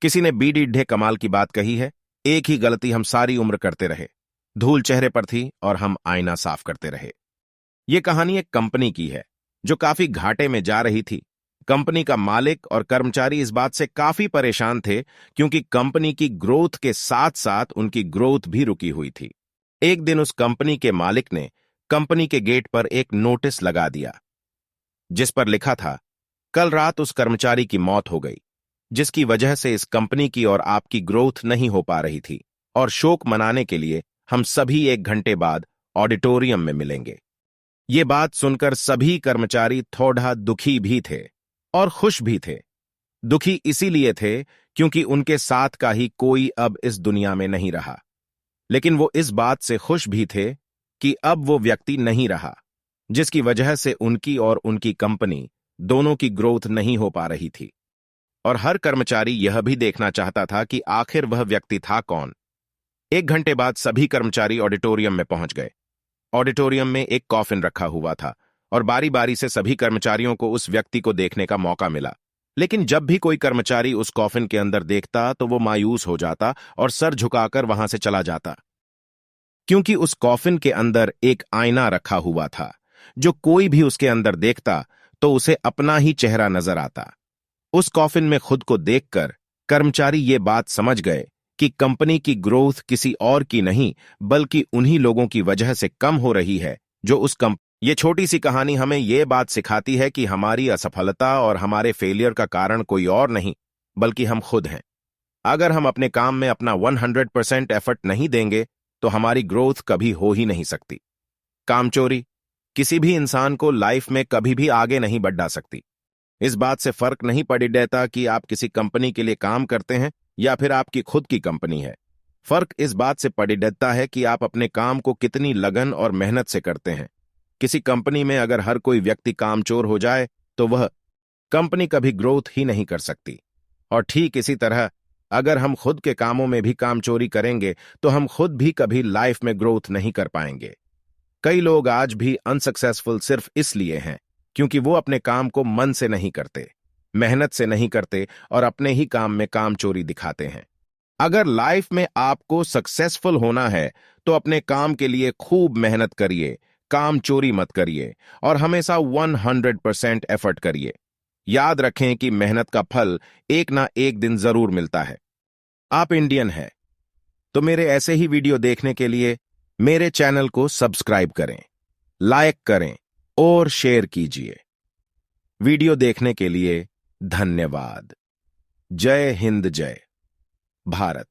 किसी ने बीड़ी कमाल की बात कही है, एक ही गलती हम सारी उम्र करते रहे। धूल चेहरे पर थी और हम आईना साफ करते रहे। ये कहानी एक कंपनी की है जो काफी घाटे में जा रही थी। कंपनी का मालिक और कर्मचारी इस बात से काफी परेशान थे क्योंकि कंपनी की ग्रोथ के साथ साथ उनकी ग्रोथ भी रुकी हुई थी। एक दिन उस कंपनी के मालिक ने कंपनी के गेट पर एक नोटिस लगा दिया जिस पर लिखा था, कल रात उस कर्मचारी की मौत हो गई जिसकी वजह से इस कंपनी की और आपकी ग्रोथ नहीं हो पा रही थी, और शोक मनाने के लिए हम सभी 1 घंटे बाद ऑडिटोरियम में मिलेंगे। ये बात सुनकर सभी कर्मचारी थोड़ा दुखी भी थे और खुश भी थे। दुखी इसीलिए थे क्योंकि उनके साथ का ही कोई अब इस दुनिया में नहीं रहा, लेकिन वो इस बात से खुश भी थे कि अब वो व्यक्ति नहीं रहा जिसकी वजह से उनकी और उनकी कंपनी दोनों की ग्रोथ नहीं हो पा रही थी। और हर कर्मचारी यह भी देखना चाहता था कि आखिर वह व्यक्ति था कौन। 1 घंटे बाद सभी कर्मचारी ऑडिटोरियम में पहुंच गए। ऑडिटोरियम में एक कॉफिन रखा हुआ था और बारी बारी से सभी कर्मचारियों को उस व्यक्ति को देखने का मौका मिला। लेकिन जब भी कोई कर्मचारी उस कॉफिन के अंदर देखता तो वो मायूस हो जाता और सर झुकाकर वहां से चला जाता, क्योंकि उस कॉफिन के अंदर एक आईना रखा हुआ था जो कोई भी उसके अंदर देखता तो उसे अपना ही चेहरा नजर आता। उस कॉफिन में खुद को देखकर कर्मचारी ये बात समझ गए कि कंपनी की ग्रोथ किसी और की नहीं बल्कि उन्हीं लोगों की वजह से कम हो रही है जो उस ये छोटी सी कहानी हमें ये बात सिखाती है कि हमारी असफलता और हमारे फेलियर का कारण कोई और नहीं बल्कि हम खुद हैं। अगर हम अपने काम में अपना 100% एफर्ट नहीं देंगे तो हमारी ग्रोथ कभी हो ही नहीं सकती। कामचोरी किसी भी इंसान को लाइफ में कभी भी आगे नहीं बढ़ा सकती। इस बात से फर्क नहीं पड़ी देता कि आप किसी कंपनी के लिए काम करते हैं या फिर आपकी खुद की कंपनी है। फर्क इस बात से पड़ी देता है कि आप अपने काम को कितनी लगन और मेहनत से करते हैं। किसी कंपनी में अगर हर कोई व्यक्ति कामचोर हो जाए तो वह कंपनी कभी ग्रोथ ही नहीं कर सकती। और ठीक इसी तरह अगर हम खुद के कामों में भी कामचोरी करेंगे तो हम खुद भी कभी लाइफ में ग्रोथ नहीं कर पाएंगे। कई लोग आज भी अनसक्सेसफुल सिर्फ इसलिए हैं क्योंकि वो अपने काम को मन से नहीं करते, मेहनत से नहीं करते और अपने ही काम में कामचोरी दिखाते हैं। अगर लाइफ में आपको सक्सेसफुल होना है तो अपने काम के लिए खूब मेहनत करिए, काम चोरी मत करिए और हमेशा 100% एफर्ट करिए। याद रखें कि मेहनत का फल एक ना एक दिन जरूर मिलता है। आप इंडियन हैं तो मेरे ऐसे ही वीडियो देखने के लिए मेरे चैनल को सब्सक्राइब करें, लाइक करें और शेयर कीजिए। वीडियो देखने के लिए धन्यवाद। जय हिंद, जय भारत।